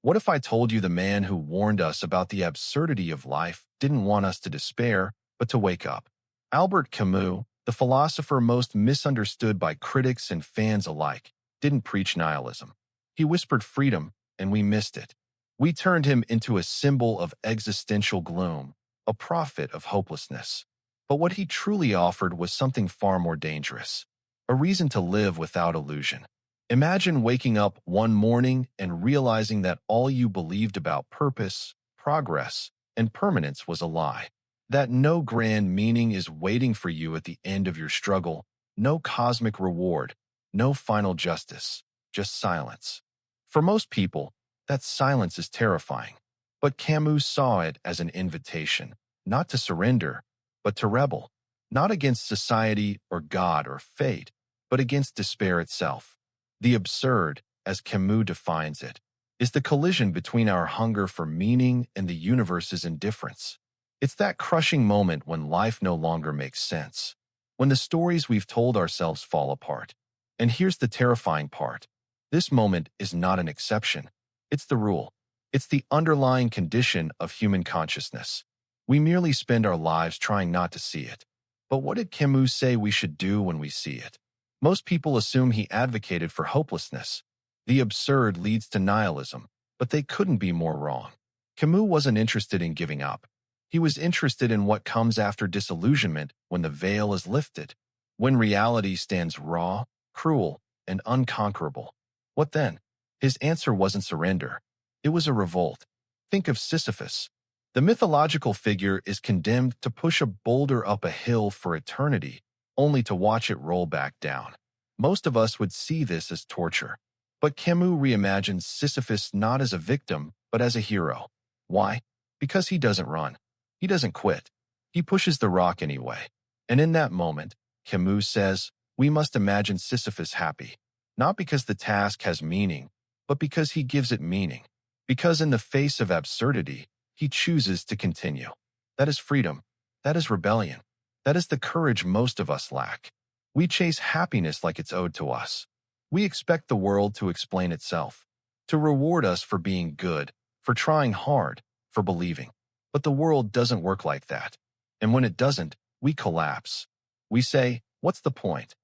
What if I told you the man who warned us about the absurdity of life didn't want us to despair, but to wake up? Albert Camus, the philosopher most misunderstood by critics and fans alike, didn't preach nihilism. He whispered freedom, and we missed it. We turned him into a symbol of existential gloom, a prophet of hopelessness. But what he truly offered was something far more dangerous, a reason to live without illusion. Imagine waking up one morning and realizing that all you believed about purpose, progress, and permanence was a lie. That no grand meaning is waiting for you at the end of your struggle, no cosmic reward, no final justice, just silence. For most people, that silence is terrifying. But Camus saw it as an invitation, not to surrender, but to rebel, not against society or God or fate, but against despair itself. The absurd, as Camus defines it, is the collision between our hunger for meaning and the universe's indifference. It's that crushing moment when life no longer makes sense, when the stories we've told ourselves fall apart. And here's the terrifying part. This moment is not an exception. It's the rule. It's the underlying condition of human consciousness. We merely spend our lives trying not to see it. But what did Camus say we should do when we see it? Most people assume he advocated for hopelessness. The absurd leads to nihilism, but they couldn't be more wrong. Camus wasn't interested in giving up. He was interested in what comes after disillusionment when the veil is lifted, when reality stands raw, cruel, and unconquerable. What then? His answer wasn't surrender. It was a revolt. Think of Sisyphus. The mythological figure is condemned to push a boulder up a hill for eternity, only to watch it roll back down. Most of us would see this as torture. But Camus reimagines Sisyphus not as a victim, but as a hero. Why? Because he doesn't run. He doesn't quit. He pushes the rock anyway. And in that moment, Camus says, we must imagine Sisyphus happy. Not because the task has meaning, but because he gives it meaning. Because in the face of absurdity, he chooses to continue. That is freedom. That is rebellion. That is the courage most of us lack. We chase happiness like it's owed to us. We expect the world to explain itself, to reward us for being good, for trying hard, for believing. But the world doesn't work like that. And when it doesn't, we collapse. We say, what's the point?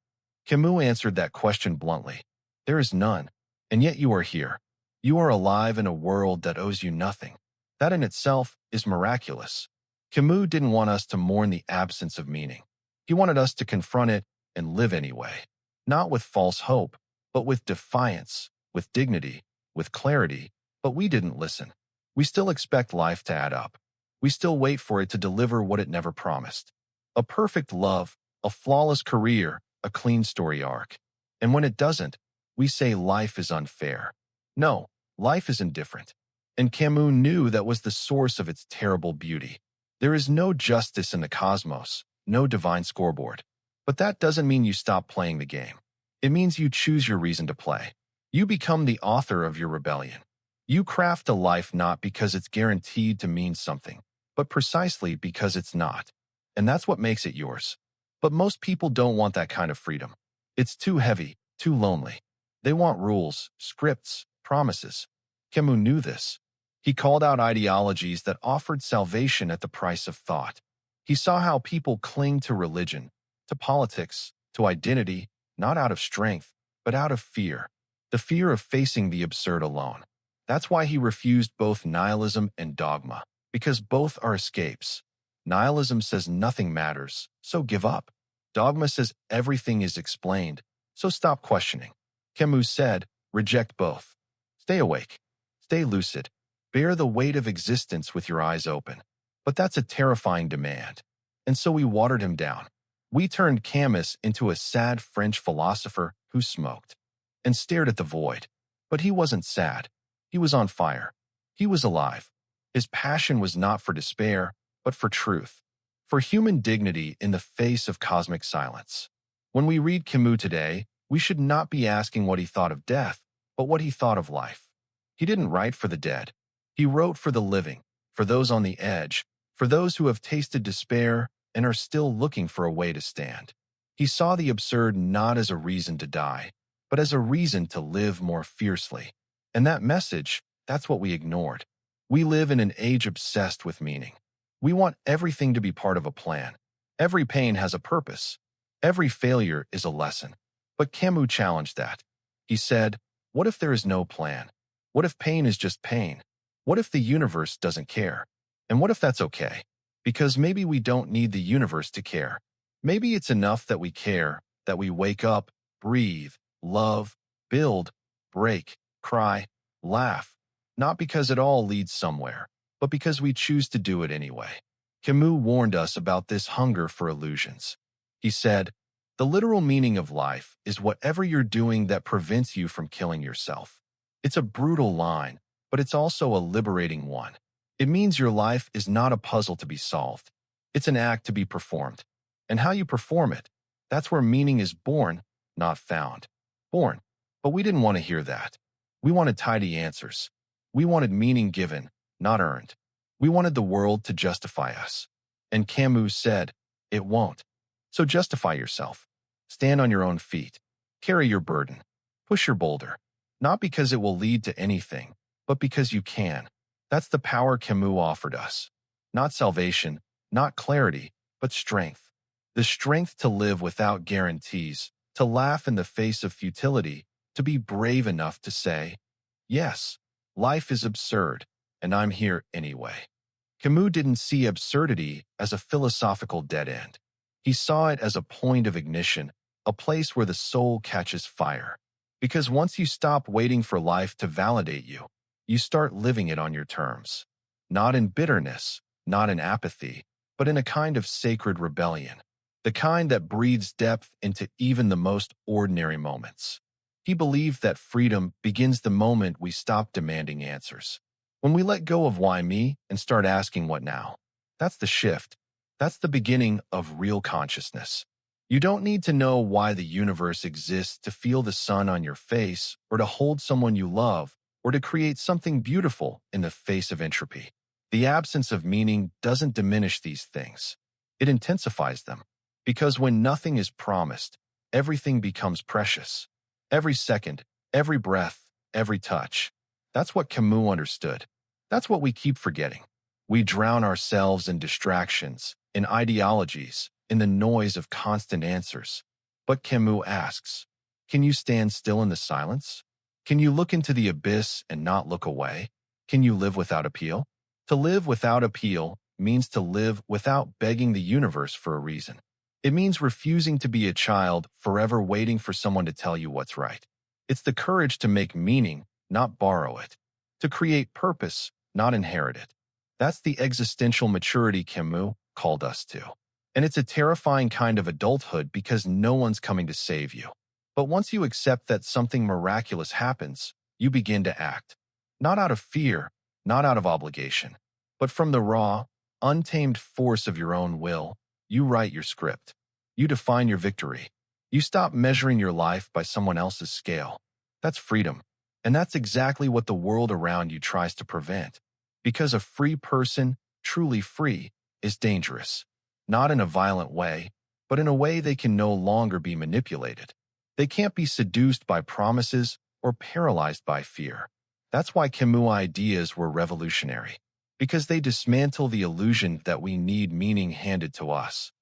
Camus answered that question bluntly. There is none. And yet you are here. You are alive in a world that owes you nothing. That in itself is miraculous. Camus didn't want us to mourn the absence of meaning. He wanted us to confront it and live anyway. Not with false hope, but with defiance, with dignity, with clarity. But we didn't listen. We still expect life to add up. We still wait for it to deliver what it never promised. A perfect love, a flawless career, a clean story arc. And when it doesn't, we say life is unfair. No, life is indifferent. And Camus knew that was the source of its terrible beauty. There is no justice in the cosmos, no divine scoreboard. But that doesn't mean you stop playing the game. It means you choose your reason to play. You become the author of your rebellion. You craft a life not because it's guaranteed to mean something, but precisely because it's not. And that's what makes it yours. But most people don't want that kind of freedom. It's too heavy, too lonely. They want rules, scripts, promises. Camus knew this. He called out ideologies that offered salvation at the price of thought. He saw how people cling to religion, to politics, to identity, not out of strength, but out of fear. The fear of facing the absurd alone. That's why he refused both nihilism and dogma, because both are escapes. Nihilism says nothing matters, so give up. Dogma says everything is explained, so stop questioning. Camus said, reject both. Stay awake. Stay lucid. Bear the weight of existence with your eyes open. But that's a terrifying demand. And so we watered him down. We turned Camus into a sad French philosopher who smoked and stared at the void. But he wasn't sad. He was on fire. He was alive. His passion was not for despair, but for truth, for human dignity in the face of cosmic silence. When we read Camus today, we should not be asking what he thought of death, but what he thought of life. He didn't write for the dead. He wrote for the living, for those on the edge, for those who have tasted despair and are still looking for a way to stand. He saw the absurd not as a reason to die, but as a reason to live more fiercely. And that message, That's what we ignored. We live in an age obsessed with meaning. We want everything to be part of a plan. Every pain has a purpose. Every failure is a lesson. But Camus challenged that. He said, what if there is no plan? What if pain is just pain? What if the universe doesn't care? And what if that's okay? Because maybe we don't need the universe to care. Maybe it's enough that we care, that we wake up, breathe, love, build, break, cry, laugh, not because it all leads somewhere, but because we choose to do it anyway. Camus warned us about this hunger for illusions. He said, the literal meaning of life is whatever you're doing that prevents you from killing yourself. It's a brutal line, but it's also a liberating one. It means your life is not a puzzle to be solved. It's an act to be performed. And how you perform it, that's where meaning is born, not found. Born. But we didn't want to hear that. We wanted tidy answers. We wanted meaning given, not earned. We wanted the world to justify us. And Camus said, it won't. So justify yourself. Stand on your own feet. Carry your burden. Push your boulder. Not because it will lead to anything, but because you can. That's the power Camus offered us. Not salvation, not clarity, but strength. The strength to live without guarantees, to laugh in the face of futility, to be brave enough to say, yes, life is absurd, and I'm here anyway. Camus didn't see absurdity as a philosophical dead end. He saw it as a point of ignition, a place where the soul catches fire. Because once you stop waiting for life to validate you, you start living it on your terms. Not in bitterness, not in apathy, but in a kind of sacred rebellion. The kind that breathes depth into even the most ordinary moments. He believed that freedom begins the moment we stop demanding answers. When we let go of why me and start asking what now. That's the shift. That's the beginning of real consciousness. You don't need to know why the universe exists to feel the sun on your face, or to hold someone you love, or to create something beautiful in the face of entropy. The absence of meaning doesn't diminish these things. It intensifies them. Because when nothing is promised, everything becomes precious. Every second, every breath, every touch. That's what Camus understood. That's what we keep forgetting. We drown ourselves in distractions, in ideologies, in the noise of constant answers. But Camus asks, can you stand still in the silence? Can you look into the abyss and not look away? Can you live without appeal? To live without appeal means to live without begging the universe for a reason. It means refusing to be a child forever waiting for someone to tell you what's right. It's the courage to make meaning, not borrow it. To create purpose, not inherit it. That's the existential maturity Camus called us to. And it's a terrifying kind of adulthood because no one's coming to save you. But once you accept that something miraculous happens, you begin to act. Not out of fear, not out of obligation, but from the raw, untamed force of your own will. You write your script. You define your victory. You stop measuring your life by someone else's scale. That's freedom. And that's exactly what the world around you tries to prevent. Because a free person, truly free, is dangerous. Not in a violent way, but in a way they can no longer be manipulated. They can't be seduced by promises or paralyzed by fear. That's why Camus' ideas were revolutionary. Because they dismantle the illusion that we need meaning handed to us.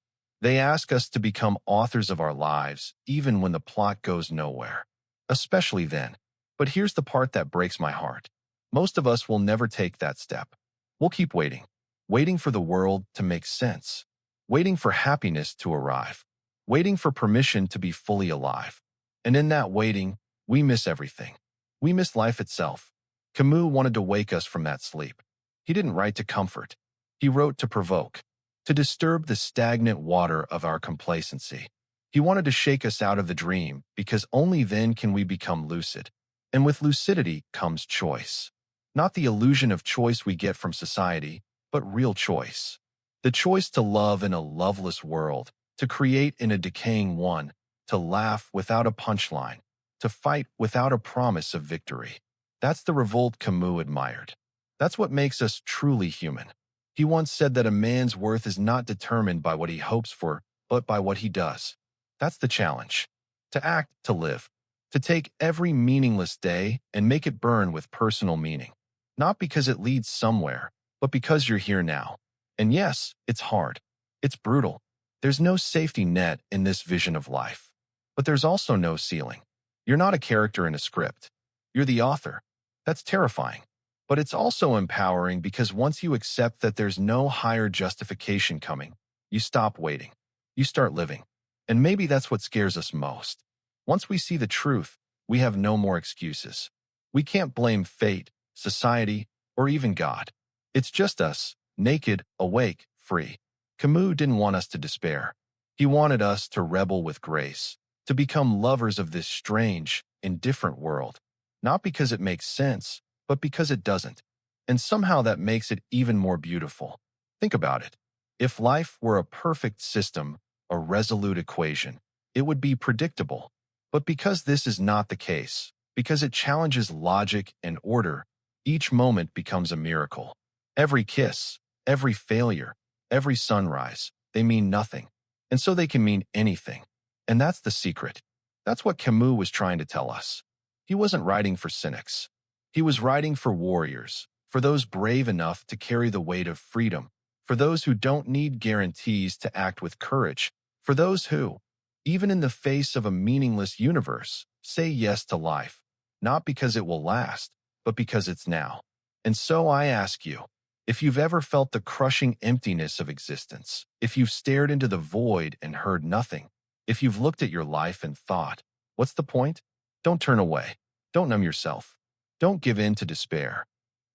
They ask us to become authors of our lives, even when the plot goes nowhere. Especially then. But here's the part that breaks my heart. Most of us will never take that step. We'll keep waiting. Waiting for the world to make sense. Waiting for happiness to arrive. Waiting for permission to be fully alive. And in that waiting, we miss everything. We miss life itself. Camus wanted to wake us from that sleep. He didn't write to comfort. He wrote to provoke, to disturb the stagnant water of our complacency. He wanted to shake us out of the dream because only then can we become lucid. And with lucidity comes choice. Not the illusion of choice we get from society, but real choice. The choice to love in a loveless world, to create in a decaying one, to laugh without a punchline, to fight without a promise of victory. That's the revolt Camus admired. That's what makes us truly human. He once said that a man's worth is not determined by what he hopes for, but by what he does. That's the challenge. To act, to live. To take every meaningless day and make it burn with personal meaning. Not because it leads somewhere, but because you're here now. And yes, it's hard. It's brutal. There's no safety net in this vision of life. But there's also no ceiling. You're not a character in a script. You're the author. That's terrifying. But it's also empowering because once you accept that there's no higher justification coming, you stop waiting. You start living. And maybe that's what scares us most. Once we see the truth, we have no more excuses. We can't blame fate, society, or even God. It's just us, naked, awake, free. Camus didn't want us to despair. He wanted us to rebel with grace, to become lovers of this strange, indifferent world. Not because it makes sense, but because it doesn't. And somehow that makes it even more beautiful. Think about it. If life were a perfect system, a resolute equation, it would be predictable. But because this is not the case, because it challenges logic and order, each moment becomes a miracle. Every kiss, every failure, every sunrise, they mean nothing. And so they can mean anything. And that's the secret. That's what Camus was trying to tell us. He wasn't writing for cynics. He was writing for warriors, for those brave enough to carry the weight of freedom, for those who don't need guarantees to act with courage, for those who, even in the face of a meaningless universe, say yes to life, not because it will last, but because it's now. And so I ask you, if you've ever felt the crushing emptiness of existence, if you've stared into the void and heard nothing, if you've looked at your life and thought, what's the point? Don't turn away. Don't numb yourself. Don't give in to despair.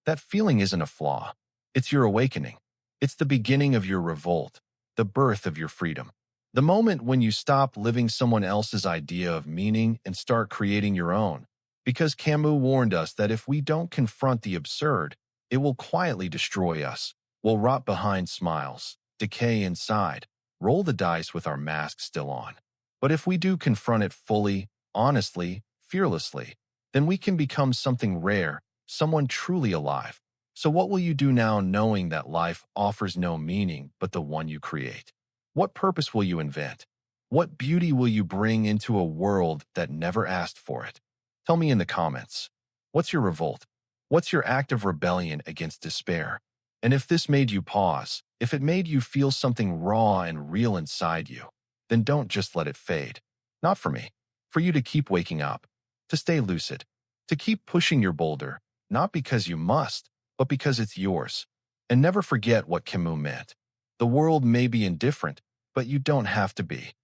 That feeling isn't a flaw. It's your awakening. It's the beginning of your revolt, the birth of your freedom. The moment when you stop living someone else's idea of meaning and start creating your own. Because Camus warned us that if we don't confront the absurd, it will quietly destroy us. We'll rot behind smiles, decay inside, roll the dice with our masks still on. But if we do confront it fully, honestly, fearlessly, then we can become something rare, someone truly alive. So what will you do now knowing that life offers no meaning but the one you create? What purpose will you invent? What beauty will you bring into a world that never asked for it? Tell me in the comments. What's your revolt? What's your act of rebellion against despair? And if this made you pause, if it made you feel something raw and real inside you, then don't just let it fade. Not for me. For you to keep waking up, to stay lucid, to keep pushing your boulder, not because you must, but because it's yours. And never forget what Camus meant. The world may be indifferent, but you don't have to be.